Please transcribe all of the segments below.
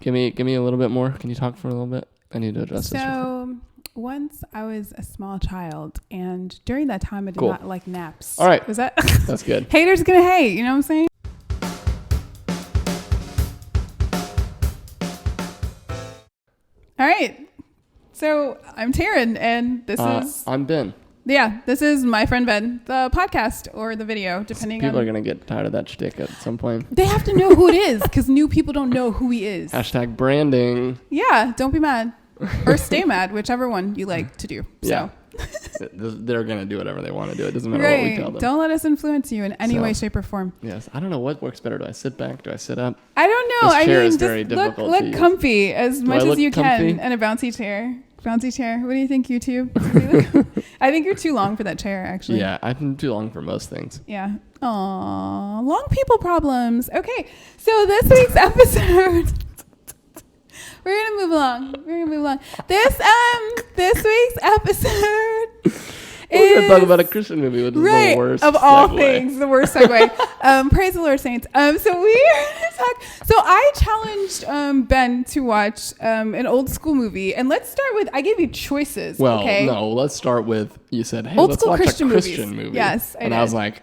Give me a little bit more. Can you talk for a little bit? I need to address this. So once I was a small child, and during that time I did not like naps. All right. Was that? That's good. Haters gonna hate. You know what I'm saying? All right. So I'm Taryn, and this is... I'm Ben. Yeah, this is my friend Ben, the podcast or the video, depending on... People are going to get tired of that shtick at some point. They have to know who it is, because new people don't know who he is. Hashtag branding. Yeah, don't be mad. Or stay mad, whichever one you like to do. Yeah. So. They're going to do whatever they want to do. It doesn't matter what we tell them. Don't let us influence you in any way, shape, or form. Yes. I don't know what works better. Do I sit back? Do I sit up? I don't know. This chair is just very difficult look to use. comfy as much as you comfy? can in a bouncy chair. Bouncy chair. What do you think, YouTube? I think you're too long for that chair, actually. Yeah, I'm too long for most things. Yeah. Aw, long people problems. Okay, so this week's episode... We're gonna move along. This week's episode We're gonna talk about a Christian movie, which is the worst of all segue. things, the worst segue. Praise the Lord, saints. So we are gonna talk. So I challenged Ben to watch an old school movie, and let's start with. I gave you choices. Well, okay? no, let's start with. You said, "Hey, Old let's school watch Christian a Christian movies. movie." Yes, I was like,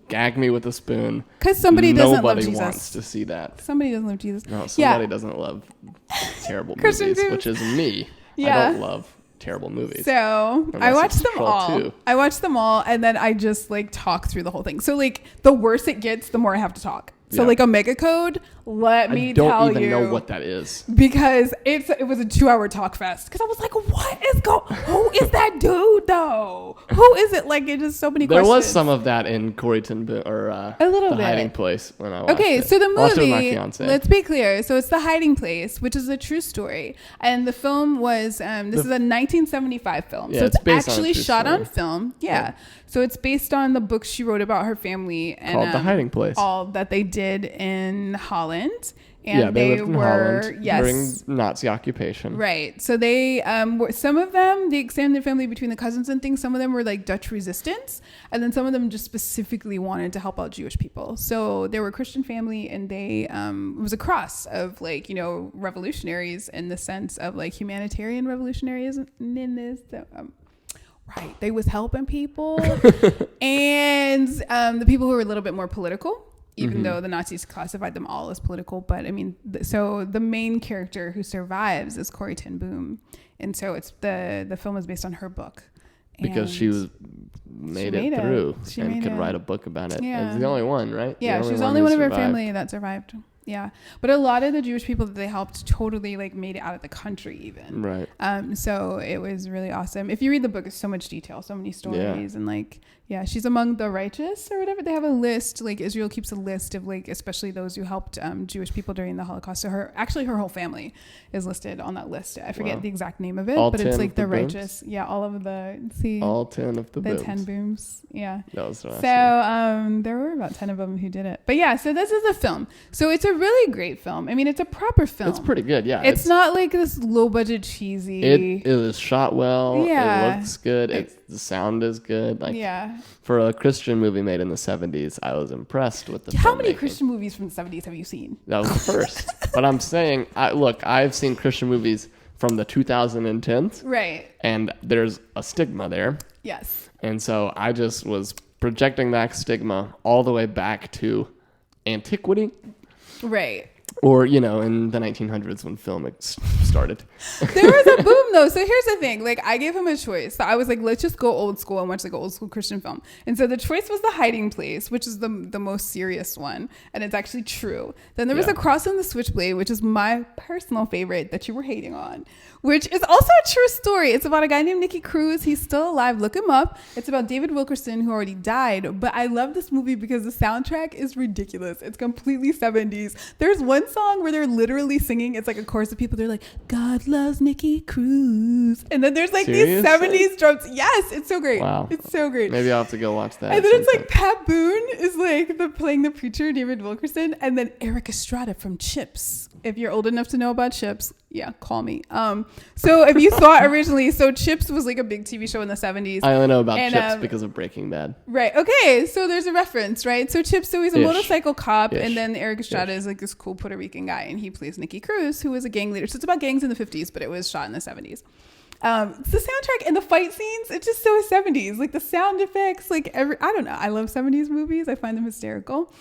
"Gag me with a spoon." Because somebody doesn't love Nobody Jesus. wants to see that. Somebody doesn't love Jesus. No, somebody doesn't love terrible Christian movies, movies. which is me. Yeah. I don't love terrible movies. So I watched them all. I watched them all, and then I just talk through the whole thing. So the worse it gets, the more I have to talk. So a mega code, let me tell you. I don't even know what that is. Because it was a 2-hour talk fest. Because I was like, who is that dude though? Who is it? Like, it just so many questions. There was some of that in Corrie Ten Boom or a little The bit. Hiding Place when I watched it. So the I watched it with my movie, fiance. let's be clear. So it's The Hiding Place, which is a true story. And the film was, this is a 1975 film. Yeah, so it's based on a actually true shot story. on film. Yeah. So it's based on the book she wrote about her family. And, Called The Hiding Place. All that they did in Holland. And yeah, they lived in Holland during Nazi occupation. Right. So they, some of them, the extended family between the cousins and things, some of them were like Dutch resistance. And then some of them just specifically wanted to help out Jewish people. So they were a Christian family, and they, it was a cross of revolutionaries in the sense of humanitarian revolutionaries in this. Right. They was helping people and the people who were a little bit more political. Even though the Nazis classified them all as political. But I mean, so the main character who survives is Corrie Ten Boom. And so it's the film is based on her book. Because she made it through and could write a book about it. Yeah. It's the only one, right? Yeah, she's the only one of her family that survived. Yeah. But a lot of the Jewish people that they helped totally made it out of the country even. Right. So it was really awesome. If you read the book, it's so much detail, so many stories. And she's among the righteous or whatever. They have a list, Israel keeps a list of especially those who helped Jewish people during the Holocaust. So her whole family is listed on that list. I forget the exact name of it, but it's the righteous. Booms? Yeah. All of all 10 of the booms. 10 booms. Yeah. That was awesome. So there were about 10 of them who did it. But yeah, so this is a film. So it's a really great film. I mean, it's a proper film. It's pretty good. Yeah. It's not this low budget cheesy. It is shot well. Yeah. It looks good. The sound is good. For a Christian movie made in the 70s, I was impressed with the How many Christian movies from the 70s have you seen? That was the first. But I'm saying, I've seen Christian movies from the 2010s. Right. And there's a stigma there. Yes. And so I just was projecting that stigma all the way back to antiquity. Right. Or, in the 1900s when film started. There was a boom, though. So here's the thing. I gave him a choice. So I was let's just go old school and watch an old school Christian film. And so the choice was The Hiding Place, which is the most serious one. And it's actually true. Then there was Across in the Switchblade, which is my personal favorite that you were hating on, which is also a true story. It's about a guy named Nicky Cruz. He's still alive. Look him up. It's about David Wilkerson, who already died. But I love this movie because the soundtrack is ridiculous. It's completely 70s. There's one song where they're literally singing. It's a chorus of people. They're like, God loves Nicky Cruz. And then there's these 70s drums. Yes, it's so great. Wow. It's so great. Maybe I'll have to go watch that. And then it's Pat Boone is playing the preacher, David Wilkerson. And then Eric Estrada from Chips if you're old enough to know about Chips, yeah, call me. So if you thought originally, so Chips was like a big TV show in the 70s. I only know about Chips because of Breaking Bad. Right. Okay. So there's a reference, right? So Chips, so he's a motorcycle cop, and then Eric Estrada is like this cool Puerto Rican guy, and he plays Nicky Cruz, who was a gang leader. So it's about gangs in the 50s, but it was shot in the 70s. The soundtrack and the fight scenes, it's just so 70s. Like the sound effects, like I don't know. I love 70s movies. I find them hysterical.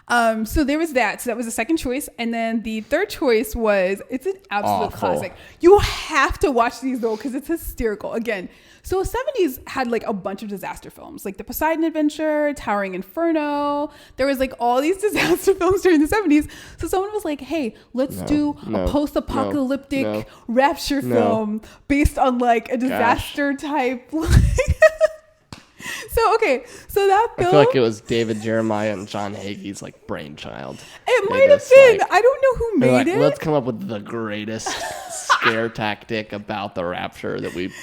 So there was that. So that was the second choice. And then the third choice was, it's an absolute classic. You have to watch these though, because it's hysterical. Again, so 70s had like a bunch of disaster films, like The Poseidon Adventure, Towering Inferno. There was like all these disaster films during the 70s. So someone was like, hey, let's do a post-apocalyptic rapture film based on like a disaster type. So, okay. So that film, I feel like it was David Jeremiah and John Hagee's like brainchild. It might have been. Like, I don't know who made it. Let's come up with the greatest scare tactic about the rapture that we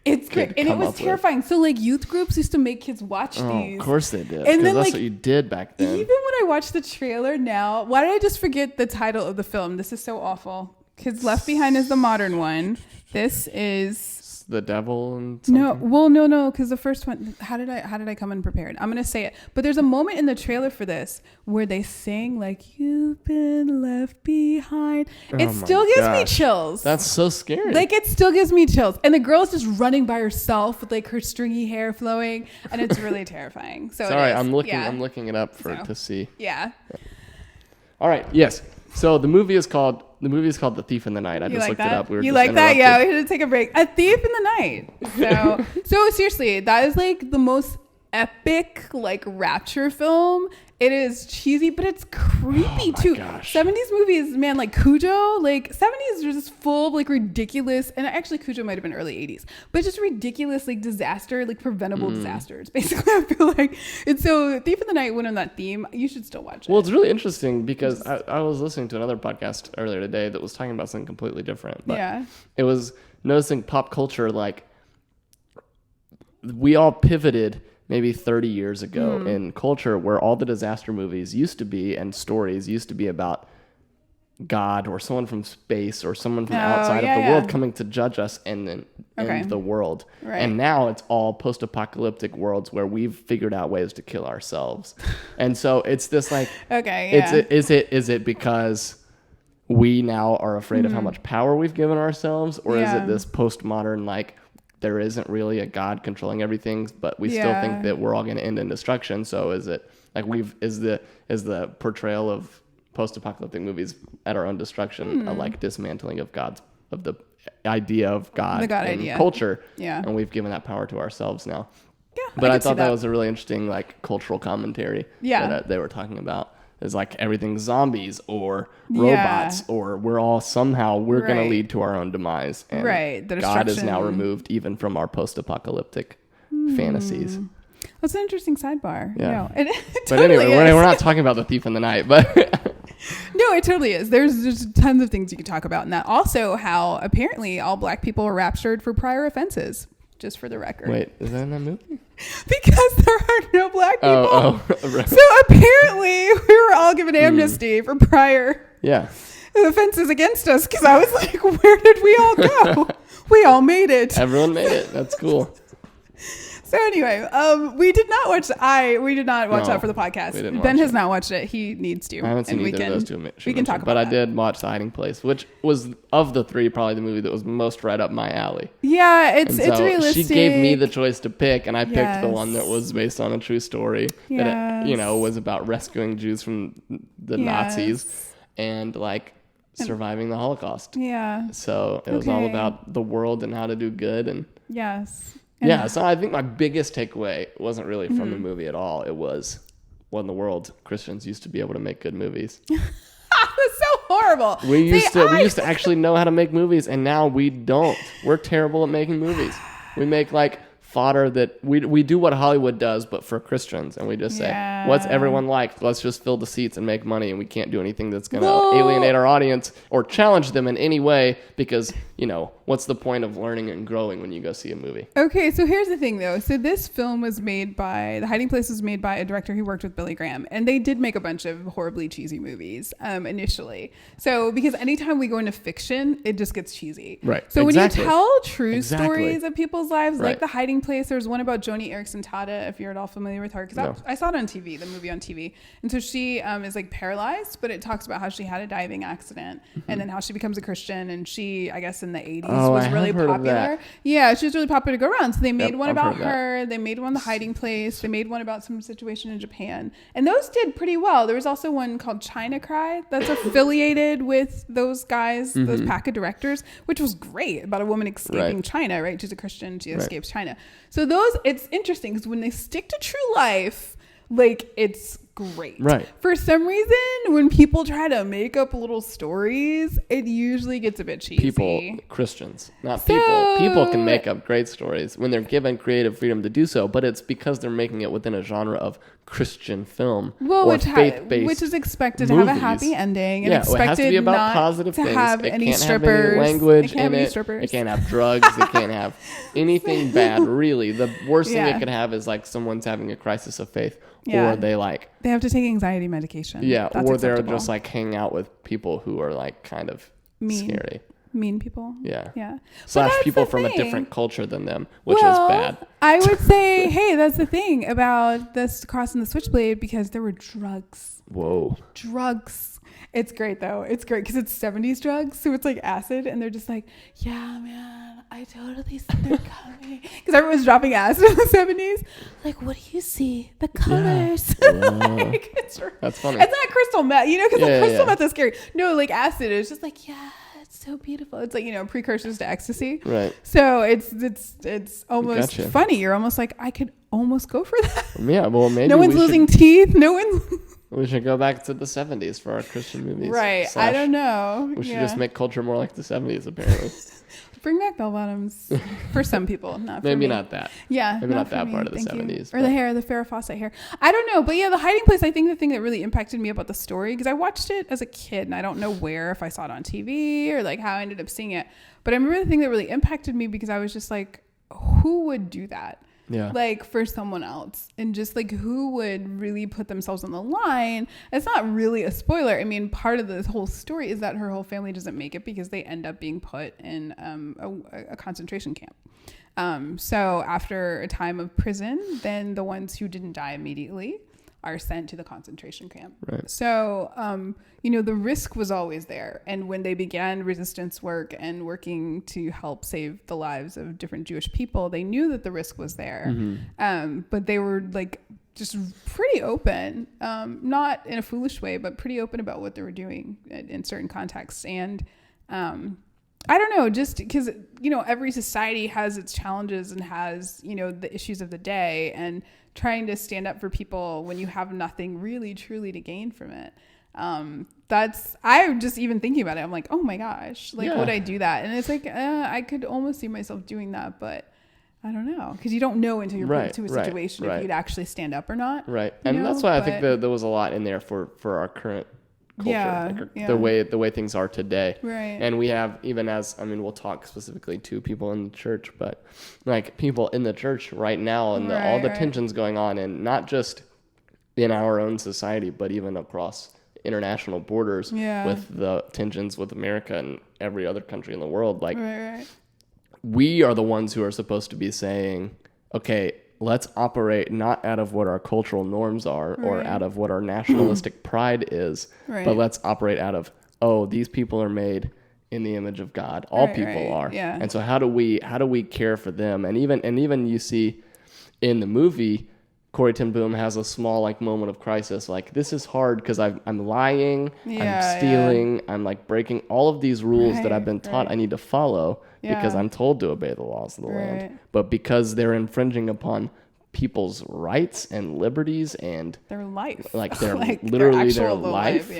It's great. And it was terrifying. So like youth groups used to make kids watch these. Of course they did. And then that's what you did back then. Even when I watch the trailer now, why did I just forget the title of the film? This is so awful. Kids Left Behind is the modern one. This is The Devil and something? No, because the first one, how did I come unprepared? I'm gonna say it, but there's a moment in the trailer for this where they sing like "You've been left behind." It still gives me chills. That's so scary. Like it still gives me chills, and the girl's just running by herself with like her stringy hair flowing, and it's really terrifying. So sorry, I'm looking it up to see. Yeah. All right. Yes. So the movie is called The Thief in the Night. I just looked it up. You like that? Yeah, we had to take a break. A Thief in the Night. So seriously, that is like the most epic like rapture film. It is cheesy, but it's creepy too. Gosh. 70s movies, man, like Cujo, like 70s are just full of like ridiculous, and actually Cujo might have been early 80s, but just ridiculous like disaster, like preventable disasters. Basically, I feel like. And so Thief in the Night went on that theme. You should still watch it. Well, it's really interesting because I was listening to another podcast earlier today that was talking about something completely different. But it was noticing pop culture, like we all pivoted maybe 30 years ago in culture where all the disaster movies used to be and stories used to be about God or someone from space or someone from outside of the world coming to judge us and then end the world. Right. And now it's all post-apocalyptic worlds where we've figured out ways to kill ourselves. And so it's this like, is it because we now are afraid of how much power we've given ourselves, or is it this postmodern like, there isn't really a God controlling everything, but we still think that we're all going to end in destruction. So is it like is the portrayal of post-apocalyptic movies at our own destruction a like dismantling of the idea of God in culture? Yeah. And we've given that power to ourselves now. Yeah. But I thought that was a really interesting like cultural commentary that they were talking about. Is like everything's zombies or robots or we're going to lead to our own demise. And God is now removed even from our post-apocalyptic fantasies. That's an interesting sidebar. Yeah. No, it but totally anyway, we're not talking about The Thief in the Night, but no, it totally is. There's just tons of things you could talk about in that. Also, how apparently all black people are raptured for prior offenses. Just for the record. Wait, is that in that movie? Because there are no black people. Right. So apparently we were all given amnesty for prior offenses against us. Because I was like, where did we all go? We all made it. Everyone made it. That's cool. So anyway, we did not watch that for the podcast. Ben has not watched it. He needs to. I haven't seen either of those two. We can talk about that. But I did watch The Hiding Place, which was, of the three, probably the movie that was most right up my alley. Yeah, it's realistic. She gave me the choice to pick, and I picked the one that was based on a true story. That was about rescuing Jews from the Nazis and like surviving the Holocaust. Yeah. So it was all about the world and how to do good and so I think my biggest takeaway wasn't really from the movie at all. It was, what in the world, Christians used to be able to make good movies. That's so horrible. We used to actually know how to make movies, and now we don't. We're terrible at making movies. We make like fodder that we do what Hollywood does, but for Christians, and we just say, what's everyone like? Let's just fill the seats and make money, and we can't do anything that's going to alienate our audience or challenge them in any way because what's the point of learning and growing when you go see a movie? Okay, so here's the thing, though. So this film was made by, The Hiding Place was made by a director who worked with Billy Graham. And they did make a bunch of horribly cheesy movies initially. So because anytime we go into fiction, it just gets cheesy. Right. So exactly. when you tell true stories of people's lives, Right. like The Hiding Place, there's one about Joni Eareckson Tada, if you're at all familiar with her. Because I saw it on TV, the movie on TV. And so she is like paralyzed, but it talks about how she had a diving accident and then how she becomes a Christian. And she, I guess in the 80s, was really popular. Yeah, she was really popular to go around. So they made one about her. They made one, The Hiding Place. They made one about some situation in Japan. And those did pretty well. There was also one called China Cry that's affiliated with those guys, those pack of directors, which was great, about a woman escaping China, right? She's a Christian. She escapes China. So those, it's interesting because when they stick to true life, like it's great. Right. For some reason, when people try to make up little stories, it usually gets a bit cheesy. Christians, not people. People can make up great stories when they're given creative freedom to do so, but it's because they're making it within a genre of Christian film or faith-based which is expected movies. to have a happy ending and expected it has to be about not positive to things. have it any can't strippers. have any language it can't in have it. Strippers. It can't have drugs. It can't have anything bad, really. The worst thing it could have is like someone's having a crisis of faith. Or they have to take anxiety medication. Yeah, That's or acceptable. they're just like hanging out with people who are like kind of scary. Mean people. Yeah. Slash people from a different culture than them, which is bad. I would say, hey, that's the thing about this Cross and the Switchblade, because there were drugs. Whoa. Drugs. It's great though. It's great because it's 70s drugs. So it's like acid and they're just like, yeah, man, I totally see they're coming. Because everyone's dropping acid in the 70s. Like, what do you see? The colors. Yeah. Like, that's funny. It's not crystal meth, because crystal meth is scary. No, like acid is just like, yeah, it's so beautiful. It's like, precursors to ecstasy. Right. So it's almost funny. You're almost like, I could almost go for that. Yeah, well, maybe no one's losing teeth. No one. We should go back to the 70s for our Christian movies. Right. I don't know. We should just make culture more like the 70s, apparently. Bring back bell bottoms for some people, not for maybe me. not that. Yeah, maybe not that part of the 70s. Or the hair, the Farrah Fawcett hair. I don't know, but yeah, The Hiding Place. I think the thing that really impacted me about the story, because I watched it as a kid, and I don't know where, if I saw it on TV or like how I ended up seeing it. But I remember the thing that really impacted me because I was just like, who would do that? Yeah. Like for someone else, and just like who would really put themselves on the line. It's not really a spoiler. I mean, part of this whole story is that her whole family doesn't make it because they end up being put in a concentration camp. So after a time of prison, then the ones who didn't die immediately are sent to the concentration camp. Right. So, the risk was always there. And when they began resistance work and working to help save the lives of different Jewish people, they knew that the risk was there. Mm-hmm. But they were like just pretty open, not in a foolish way, but pretty open about what they were doing in certain contexts. And I don't know, just because, every society has its challenges and has, the issues of the day, and trying to stand up for people when you have nothing really truly to gain from it. I'm just even thinking about it. I'm like, oh my gosh, would I do that? And it's like, I could almost see myself doing that, but I don't know. Because you don't know until you're put into a situation if you'd actually stand up or not. Right. And that's why I think there was a lot in there for our current culture, the way things are today. Right. And we have, even we'll talk specifically to people in the church, but like people in the church right now, and all the tensions going on, and not just in our own society, but even across international borders with the tensions with America and every other country in the world. Like we are the ones who are supposed to be saying, okay, let's operate not out of what our cultural norms are or out of what our nationalistic pride is, but let's operate out of, these people are made in the image of God. All people are. Yeah. And so how do we care for them? And even you see in the movie, Corrie Ten Boom has a small moment of crisis. Like, this is hard because I'm lying, I'm stealing, I'm breaking all of these rules that I've been taught I need to follow because I'm told to obey the laws of the land. But because they're infringing upon people's rights and liberties and their life, literally their life,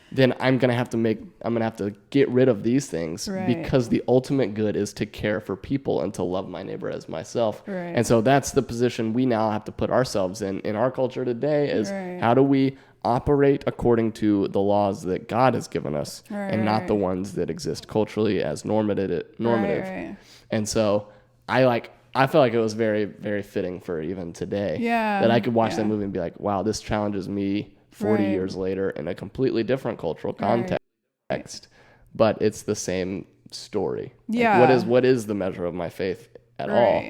then I'm gonna have to get rid of these things because the ultimate good is to care for people and to love my neighbor as myself. And so that's the position we now have to put ourselves in our culture today is how do we operate according to the laws that God has given us, and not the ones that exist culturally as normative. Right. And so I felt like it was very, very fitting for even today that I could watch that movie and be like, wow, this challenges me 40 years later in a completely different cultural context, but it's the same story. Yeah. Like, what is the measure of my faith at all?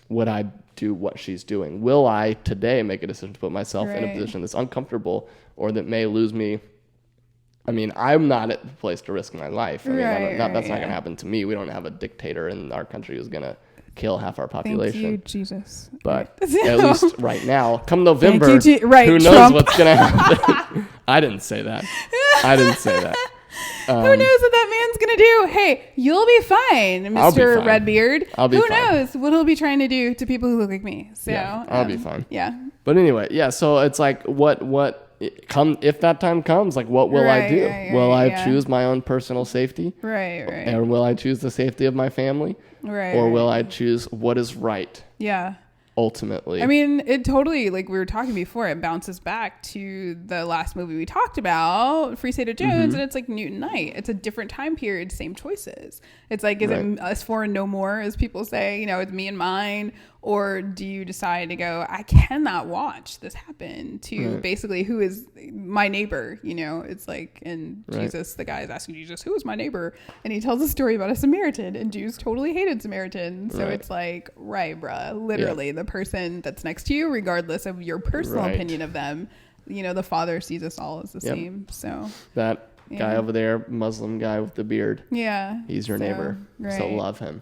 Would I do what she's doing? Will I today make a decision to put myself in a position that's uncomfortable or that may lose me? I mean, I'm not at the place to risk my life. I mean, that's not going to happen to me. We don't have a dictator in our country who's going to kill half our population. Thank you, Jesus. But at least right now, come November, who knows Trump. what's going to happen? I didn't say that. Who knows what that man's going to do? Hey, you'll be fine, Mr. Redbeard. Who knows what he'll be trying to do to people who look like me? So I'll be fine. Yeah. But anyway, so it's like, if that time comes, like, what will I do? Will I choose my own personal safety? Right. Or will I choose the safety of my family? Or will I choose what is right? Yeah. Ultimately. I mean, it totally, like we were talking before, it bounces back to the last movie we talked about, Free State of Jones, and it's like Newton Knight. It's a different time period, same choices. It's like, is it us four and no more, as people say, it's me and mine, or do you decide to go, I cannot watch this happen to basically who is my neighbor, it's like, and Jesus, the guy is asking Jesus, who is my neighbor? And he tells a story about a Samaritan, and Jews totally hated Samaritans. So it's like, bruh, literally the person that's next to you, regardless of your personal opinion of them, the Father sees us all as the same. So that guy over there, Muslim guy with the beard, he's your neighbor, so love him.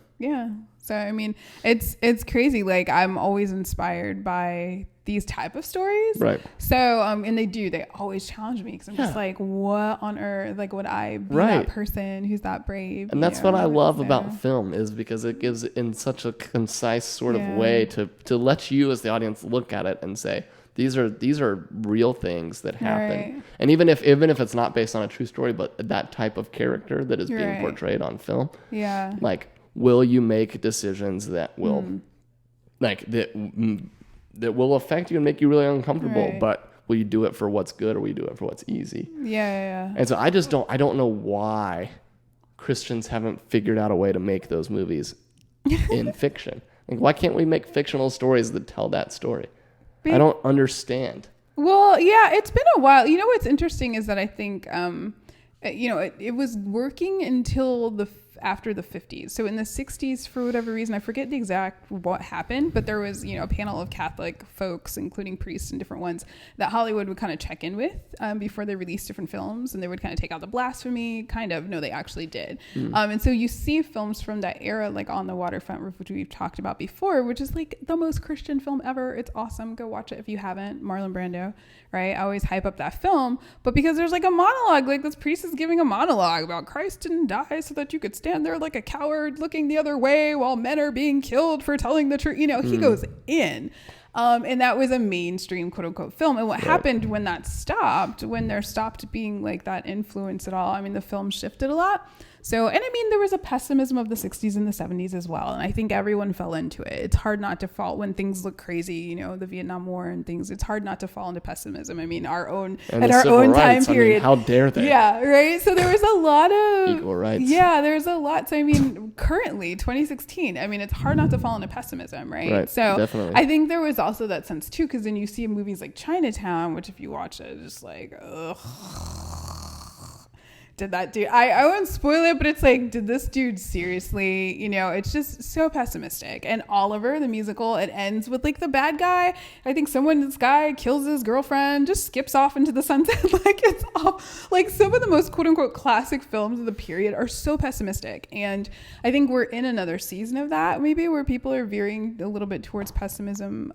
So I mean, it's crazy. Like, I'm always inspired by these type of stories, so and they always challenge me, because I'm just like, what on earth, like, would I be that person who's that brave? And that's what I love about film, is because it gives it in such a concise sort of way to let you as the audience look at it and say, these are real things that happen. And even if it's not based on a true story, but that type of character that is being portrayed on film, like, will you make decisions that will that will affect you and make you really uncomfortable, but will you do it for what's good, or will you do it for what's easy? And so I don't know why Christians haven't figured out a way to make those movies in fiction. Like, why can't we make fictional stories that tell that story? I don't understand. Well, it's been a while. What's interesting is that I think it was working until after the 50s. So in the 60s, for whatever reason, I forget the exact what happened, but there was, a panel of Catholic folks, including priests and different ones, that Hollywood would kind of check in with before they released different films, and they would kind of take out the blasphemy, no, they actually did. And so you see films from that era, like On the Waterfront, which we've talked about before, which is like the most Christian film ever. It's awesome. Go watch it if you haven't. Marlon Brando, right? I always hype up that film, but because there's like a monologue, like this priest is giving a monologue about Christ didn't die so that you could stand there like a coward looking the other way while men are being killed for telling the truth. He goes in. And that was a mainstream quote unquote film. And what happened when that stopped, when there stopped being like that influence at all, I mean, the film shifted a lot. So, and I mean, there was a pessimism of the 60s and the 70s as well. And I think everyone fell into it. It's hard not to fall when things look crazy, the Vietnam War and things. It's hard not to fall into pessimism. I mean, our own time period. How dare they? Yeah, right. So there was a lot of equal rights. Yeah, there's a lot. So I mean, currently 2016, I mean, it's hard not to fall into pessimism, right? So definitely. I think there was also that sense too, because then you see movies like Chinatown, which if you watch it, it's just like, ugh. Did that dude, I won't spoil it, but it's like, did this dude seriously, it's just so pessimistic. And Oliver, the musical, it ends with like the bad guy. I think this guy kills his girlfriend, just skips off into the sunset. Like, it's all like some of the most quote unquote classic films of the period are so pessimistic. And I think we're in another season of that, maybe, where people are veering a little bit towards pessimism.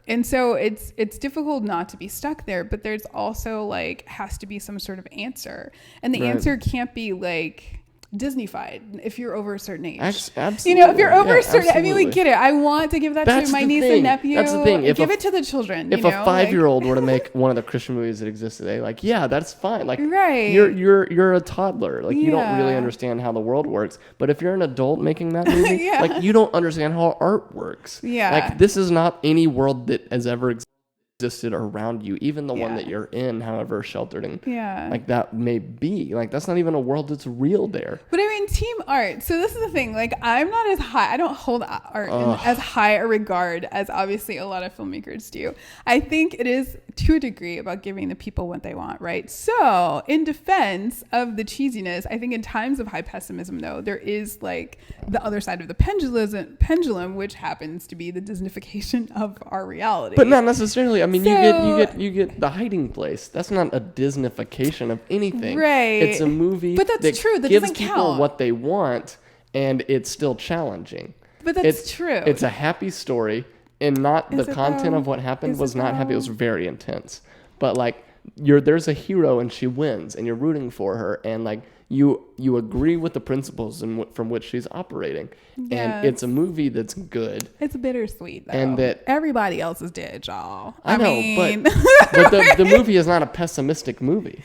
And so it's difficult not to be stuck there, but there's also like has to be some sort of answer, and the answer can't be like Disney-fied if you're over a certain age. Absolutely. If you're over a certain, I mean, we get it. I want to give that to my niece and nephew. That's the thing. Give it to the children. If a 5-year-old were to make one of the Christian movies that exist today, like, that's fine. Like, you're a toddler. Like, you don't really understand how the world works. But if you're an adult making that movie, like, you don't understand how art works. Like, this is not any world that has ever existed existed around you, even the one that you're in, however sheltered and like that may be. Like, that's not even a world that's real there. But I mean, team art. So this is the thing. Like, I'm not as high. I don't hold art in as high a regard as obviously a lot of filmmakers do. I think it is to a degree about giving the people what they want, right? So in defense of the cheesiness, I think in times of high pessimism, though, there is like the other side of the pendulum, which happens to be the Disneyfication of our reality. But not necessarily. I mean, you get The Hiding Place. That's not a Disneyfication of anything. Right. It's a movie but that's true. That gives doesn't people count. what they want, and it's still challenging. But that's true. It's a happy story, and not Is the it content though? of what happened Is was it not happy. It though? was very intense. But like, there's a hero and she wins, and you're rooting for her, and like you agree with the principles from which she's operating. Yes. And it's a movie that's good. It's bittersweet, though. And that everybody else is dead, y'all. I know, mean, but the movie is not a pessimistic movie.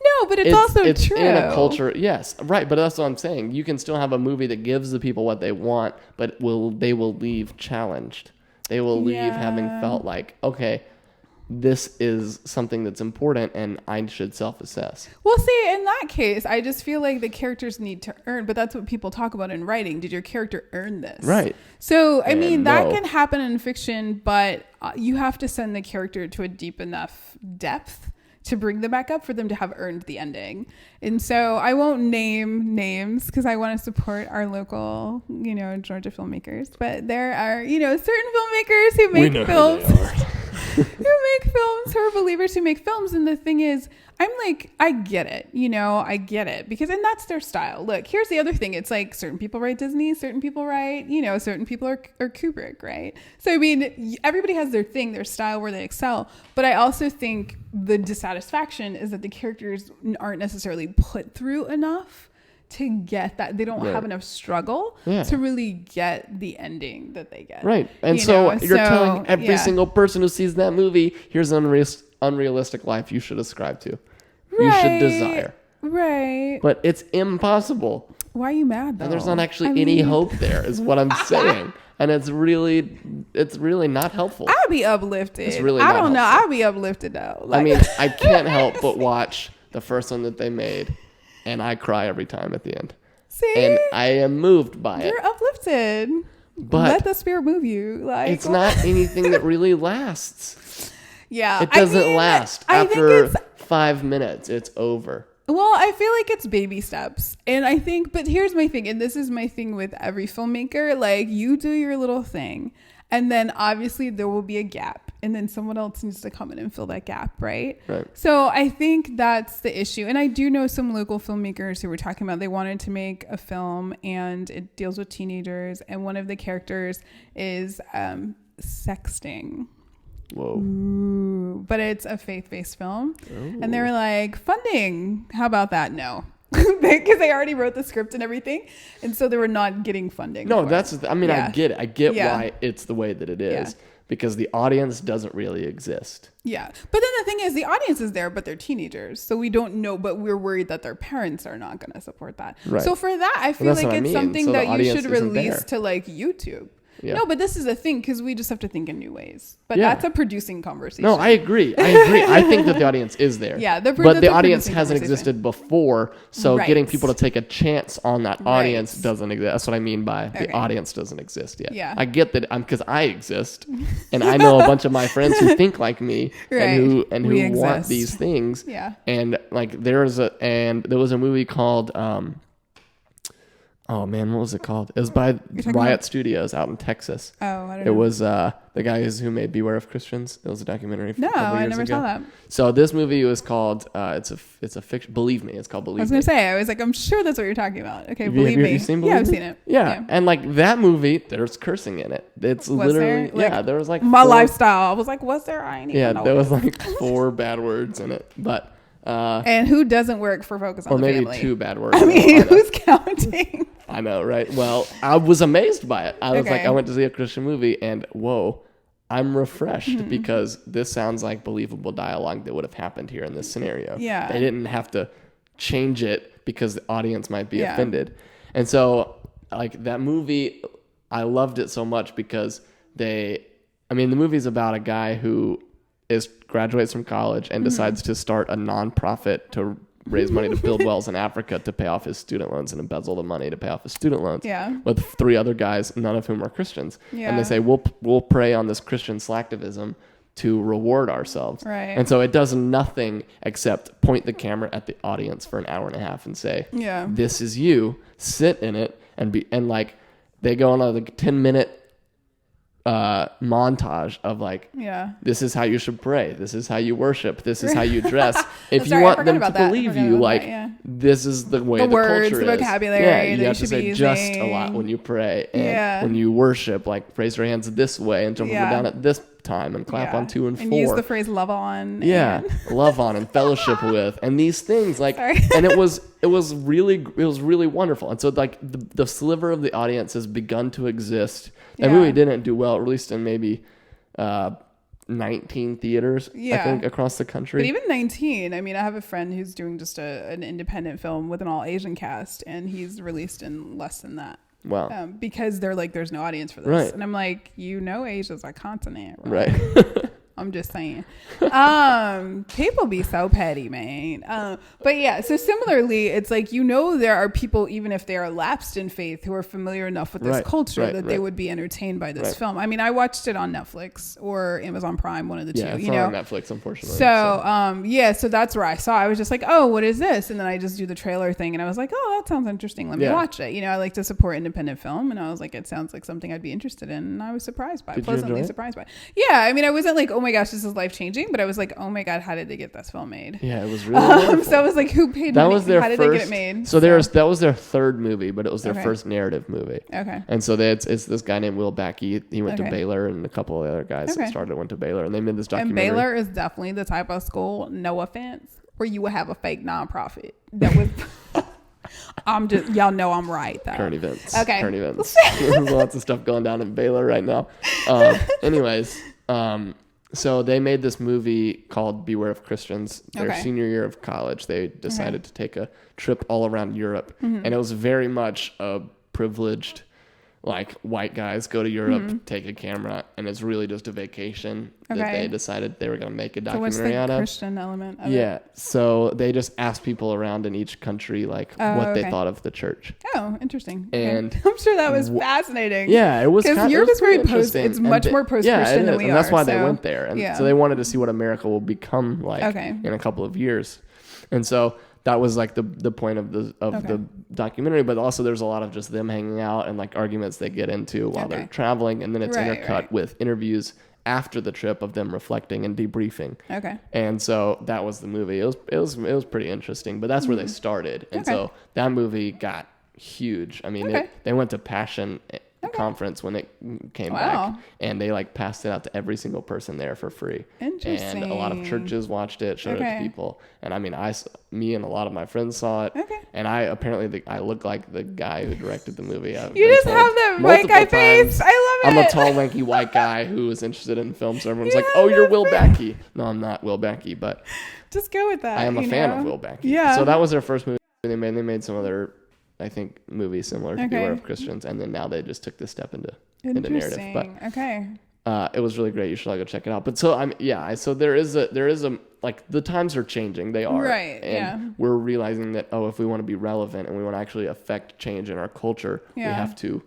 no, but it's also it's true. in a culture, yes, right. But that's what I'm saying. You can still have a movie that gives the people what they want, but they will leave challenged. They will leave having felt like, okay, this is something that's important and I should self-assess. Well, see, in that case, I just feel like the characters need to earn, but that's what people talk about in writing. Did your character earn this? Right. So, I mean, that no. can happen in fiction, but you have to send the character to a deep enough depth to bring them back up for them to have earned the ending. And so I won't name names because I want to support our local, Georgia filmmakers. But there are, certain filmmakers who make films. Who make films, who are believers who make films. And the thing is, I'm like, I get it, I get it and that's their style. Look, here's the other thing. It's like certain people write Disney, certain people write, certain people are Kubrick, right? So, I mean, everybody has their thing, their style where they excel. But I also think the dissatisfaction is that the characters aren't necessarily put through enough to get that. They don't have enough struggle to really get the ending that they get. Right. And you're telling every single person who sees that movie, here's an unrealistic life you should ascribe to. You should desire. Right. But it's impossible. Why are you mad though? And there's not actually any hope there is what I'm saying. And it's really not helpful. I'd be uplifted. It's really I not don't know. helpful. I'd be uplifted though. I mean, I can't help but watch the first one that they made, and I cry every time at the end. See? And I am moved by it. You're uplifted. But let the spirit move you. Like, it's not anything that really lasts. Yeah. It doesn't last. After 5 minutes, it's over. Well, I feel like it's baby steps. And I think, but here's my thing, and this is my thing with every filmmaker, like you do your little thing, and then obviously there will be a gap, and then someone else needs to come in and fill that gap, right? Right. So I think that's the issue. And I do know some local filmmakers who were talking about they wanted to make a film and it deals with teenagers, and one of the characters is sexting. Whoa. Ooh, but it's a faith-based film. Ooh. And they were like, funding, how about that? No. Because they already wrote the script and everything, and so they were not getting funding. No, I get it. I get why it's the way that it is, because the audience doesn't really exist. Yeah. But then the thing is, the audience is there, but they're teenagers, so we don't know, but we're worried that their parents are not going to support that. Right. So for that, I feel like it's something that you should release to like YouTube. Yeah. No, but this is the thing, because we just have to think in new ways. But that's a producing conversation. No, I agree. I think that the audience is there. Yeah, but the audience hasn't existed before, so getting people to take a chance on that audience doesn't exist. That's what I mean by the audience doesn't exist yet. Yeah. I get that because I exist, and I know a bunch of my friends who think like me and who want these things. Yeah. And like there was a movie called oh man, what was it called? It was by Riot Studios out in Texas. Oh, I don't know. It was the guys who made Beware of Christians. It was a documentary. No, I never saw that. So this movie was called it's a fiction. Believe Me, it's called Believe Me. I was gonna say, I was like, I'm sure that's what you're talking about. Okay, Believe Me. Have you seen Believe Me? I've seen it. Yeah, and like that movie, there's cursing in it. It's literally there was like my lifestyle. I was like, was there? I didn't even know there was like 4 bad words in it, but. And who doesn't work for Focus on the Family? Or maybe 2 bad words. I mean, who's counting? I know, right? Well, I was amazed by it. I was like, I went to see a Christian movie and whoa, I'm refreshed because this sounds like believable dialogue that would have happened here in this scenario. Yeah. They didn't have to change it because the audience might be offended. And so like that movie, I loved it so much because the movie's about a guy who graduates from college and decides to start a nonprofit to raise money to build wells in Africa to pay off his student loans and embezzle the money to pay off his student loans. Yeah. With 3 other guys, none of whom are Christians. Yeah. And they say, we'll prey on this Christian slacktivism to reward ourselves. Right. And so it does nothing except point the camera at the audience for an hour and a half and say, this is you, sit in it, and like they go on a 10-minute montage of like, this is how you should pray, this is how you worship, this is how you dress. If you want them to believe you, like this is the way the words, culture the is. vocabulary you that have to say be just using. a lot when you pray, and when you worship, like raise your hands this way and jump up and down at this time and clap on 2 and 4 and use the phrase love on. Love on and fellowship with, and these things like and it was really wonderful. And so like the sliver of the audience has begun to exist. That movie didn't do well. It released in maybe 19 theaters, I think, across the country. But even 19, I mean, I have a friend who's doing just an independent film with an all Asian cast, and he's released in less than that. Wow. Because they're like, there's no audience for this. Right. And I'm like, Asia's a continent, right? I'm just saying. People be so petty, man. But yeah, so similarly, it's like, there are people, even if they are lapsed in faith, who are familiar enough with this culture that they would be entertained by this film. I mean, I watched it on Netflix or Amazon Prime, one of the two. It's not on Netflix, unfortunately. So that's where I saw. I was just like, oh, what is this? And then I just do the trailer thing, and I was like, oh, that sounds interesting. Let me watch it. I like to support independent film, and I was like, it sounds like something I'd be interested in. And I was surprised by it, pleasantly surprised by it. Yeah, I mean, I wasn't like, oh my gosh, this is life-changing, but I was like, oh my god, how did they get this film made? Yeah, it was really so I was like, who paid money? How did they get it made? So that was their 3rd movie, but it was their first narrative movie. Okay. And so it's this guy named Will Backey. He went to Baylor, and a couple of other guys that went to Baylor, and they made this documentary. And Baylor is definitely the type of school, no offense, where you would have a fake nonprofit that was y'all know I'm right though. Current events. Okay. Current events. There's lots of stuff going down in Baylor right now. So they made this movie called Beware of Christians. Their senior year of college, they decided to take a trip all around Europe. And it was very much a privileged, like, white guys go to Europe, take a camera, and it's really just a vacation that they decided they were going to make a documentary out of. So what's the Christian element of it? So they just asked people around in each country, like, what they thought of the church. Oh, interesting. And I'm sure that was fascinating. Yeah, it was. Because Europe is very it's much more post-Christian than we are. And that's why they went there. And so they wanted to see what America will become like in a couple of years. And so that was like the point of the documentary, but also there's a lot of just them hanging out and like arguments they get into while they're traveling, and then it's intercut with interviews after the trip of them reflecting and debriefing. Okay. And so that was the movie. It was pretty interesting, but that's where they started, and so that movie got huge. I mean, they went to Passion conference when it came back, and they like passed it out to every single person there for free. Interesting. And a lot of churches watched it, showed it to people, and I mean, me and a lot of my friends saw it. And I look like the guy who directed the movie. You just have that white guy face. I love it. I'm a tall, lanky white guy who was interested in film, so everyone's like, "Oh, you're Will Backey." No, I'm not Will Backey, but just go with that. I am a fan of Will Backey. Yeah. So that was their first movie they made. They made some other, I think, movies similar to Beware of Christians, and then now they just took this step into narrative. But it was really great. You should all go check it out. But so there is a like, the times are changing. They are, right? And we're realizing that if we want to be relevant and we want to actually affect change in our culture, we have to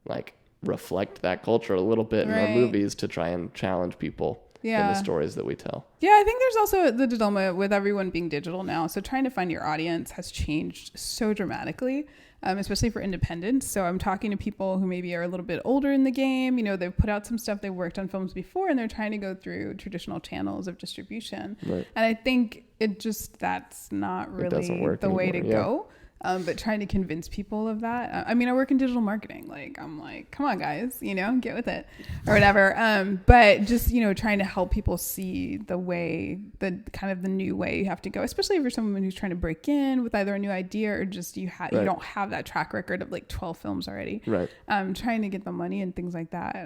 like reflect that culture a little bit in our movies to try and challenge people. In the stories that we tell. Yeah, I think there's also the dilemma with everyone being digital now. So trying to find your audience has changed so dramatically, especially for independents. So I'm talking to people who maybe are a little bit older in the game. They've put out some stuff, they've worked on films before, and they're trying to go through traditional channels of distribution. Right. And I think that's not really the way to go. But trying to convince people of that. I mean, I work in digital marketing. Like, I'm like, come on, guys, get with it or whatever. But just, trying to help people see the kind of the new way you have to go, especially if you're someone who's trying to break in with either a new idea or just you don't have that track record of like 12 films already. Right. Trying to get the money and things like that.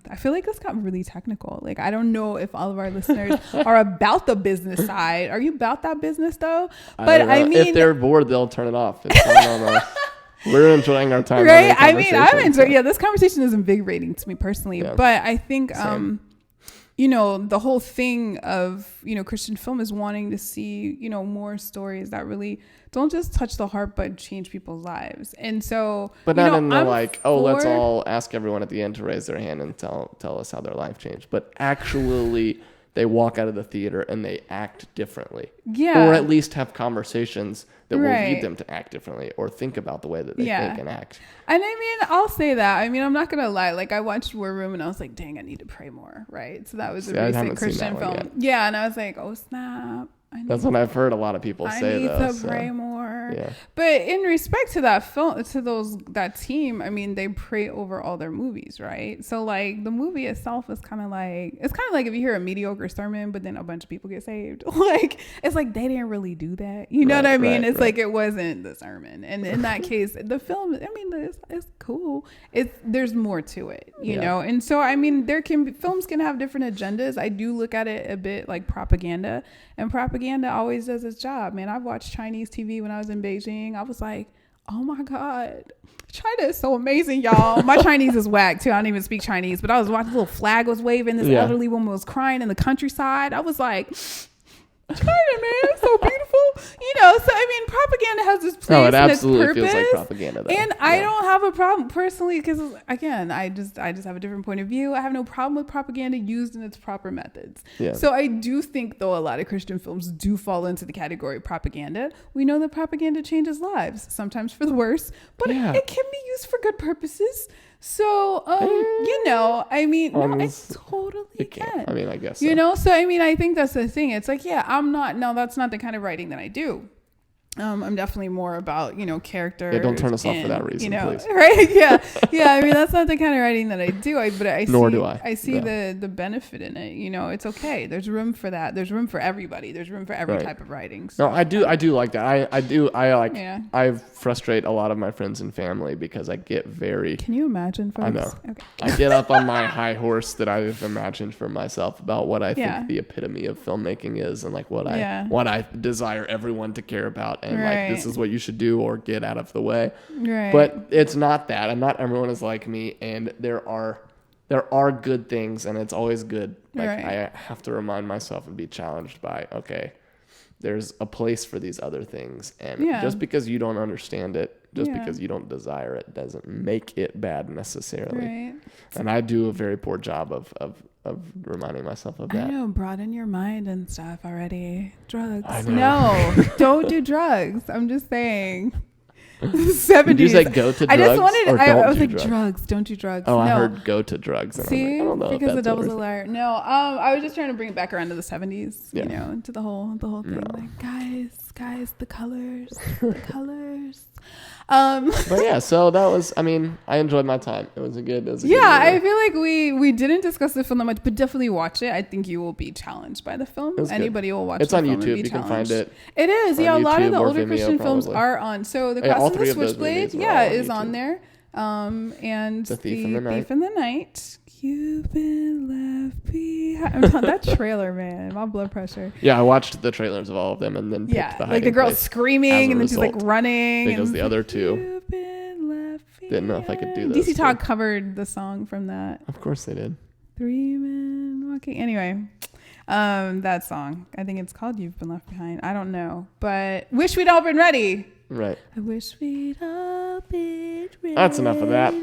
I feel like this got really technical. Like, I don't know if all of our listeners are about the business side. Are you about that business though? But I mean, if they're bored, they'll turn it off. We're enjoying our time. Right. I mean, I'm enjoying. Yeah, this conversation is invigorating to me personally. Yeah. But I think you know, the whole thing of, you know, Christian film is wanting to see, you know, more stories that really don't just touch the heart, but change people's lives. And so, but not in the like, oh, let's all ask everyone at the end to raise their hand and tell us how their life changed. But actually, they walk out of the theater and they act differently. Yeah. Or at least have conversations that will lead them to act differently or think about the way that they think and act. And I mean, I'll say that. I mean, I'm not going to lie. Like, I watched War Room and I was like, dang, I need to pray more, right? So that was a recent Christian film. Yeah, and I was like, oh, snap. That's what I've heard a lot of people say, though. I need to pray more. Yeah. But in respect to that film, to that team, I mean, they pray over all their movies, right? So, like, the movie itself is kind of like, it's kind of like if you hear a mediocre sermon, but then a bunch of people get saved. Like, it's like they didn't really do that. You know what I mean? It's like it wasn't the sermon. And in that case, the film, I mean, it's cool. There's more to it, you know? And so, I mean, films can have different agendas. I do look at it a bit like propaganda. And propaganda always does its job, man. I've watched Chinese TV when I was in Beijing. I was like, oh my God, China is so amazing, y'all. My Chinese is whack too. I don't even speak Chinese, but I was watching, the little flag was waving. This elderly woman was crying in the countryside. I was like, China, man, so beautiful. You know, so I mean, propaganda has its place and its purpose. Feels like propaganda, though. And I don't have a problem personally, because again, I just have a different point of view. I have no problem with propaganda used in its proper methods. Yeah. So I do think, though, a lot of Christian films do fall into the category of propaganda. We know that propaganda changes lives, sometimes for the worse, but it can be used for good purposes. So, you know, I mean, no, it totally can. I mean, I guess so. You know, so I mean, I think that's the thing. It's like, that's not the kind of writing that I do. I'm definitely more about, you know, character. Yeah, don't turn us off for that reason, you know, please. Right? Yeah. Yeah. I mean, that's not the kind of writing that I do. Nor do I. I see the benefit in it. You know, it's okay. There's room for that. There's room for everybody. There's room for every type of writing. So. No, I do like that. I frustrate a lot of my friends and family because I get very. Can you imagine, folks? I know. Okay. I get up on my high horse that I've imagined for myself about what I think the epitome of filmmaking is, and like what I desire everyone to care about. And like, this is what you should do or get out of the way. Right. But it's not that. And not everyone is like me. And there are good things, and it's always good. Like, I have to remind myself and be challenged by, okay, there's a place for these other things. And just because you don't understand it, because you don't desire it, doesn't make it bad necessarily. Right. And I do a very poor job of reminding myself of that. I know, broaden your mind and stuff already. Drugs. No, don't do drugs. I'm just saying. 70s. Did you say go to drugs? I was like, drugs. Don't do drugs. Oh, no. I heard go to drugs. And see, I don't know because the devil's a liar. No, I was just trying to bring it back around to the 70s. You know, into the whole thing. No. Like, guys, the colors. But yeah, so that was, I mean, I enjoyed my time. It was a good movie. I feel like we didn't discuss the film that much, but definitely watch it. I think you will be challenged by the film. Anybody will watch it. It's on YouTube. You can find it. It is. Yeah, a lot of the older Christian films are on. So the Cross of the Switchblade, is on there. And the Thief in the Night. You've been left behind. That trailer, man, my blood pressure. Yeah, I watched the trailers of all of them and then picked the like the girl screaming and then she's like running. Because the other two didn't know if I could do this. DC Talk covered the song from that. Of course they did. 3 men walking. Anyway, that song. I think it's called "You've Been Left Behind." I don't know, but wish we'd all been ready. Right. I wish we'd all been ready. That's enough of that.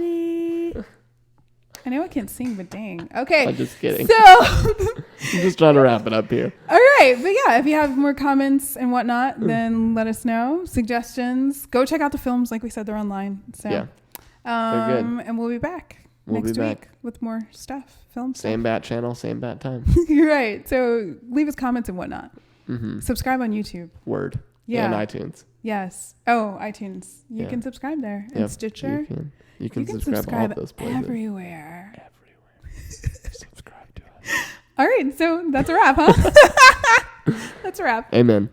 I know I can't sing, but dang. Okay. I'm just kidding. So I'm just trying to wrap it up here. All right. But yeah, if you have more comments and whatnot, then let us know. Suggestions. Go check out the films. Like we said, they're online. So yeah. They're good. And we'll be back next week with more stuff. Film stuff. Same bat channel, same bat time. You're right. So leave us comments and whatnot. Mm-hmm. Subscribe on YouTube. Word. Yeah. And iTunes. Yes. Oh, iTunes. You can subscribe there. And Stitcher. You can subscribe all those places. Everywhere. Subscribe to us. All right. So that's a wrap, huh? That's a wrap. Amen.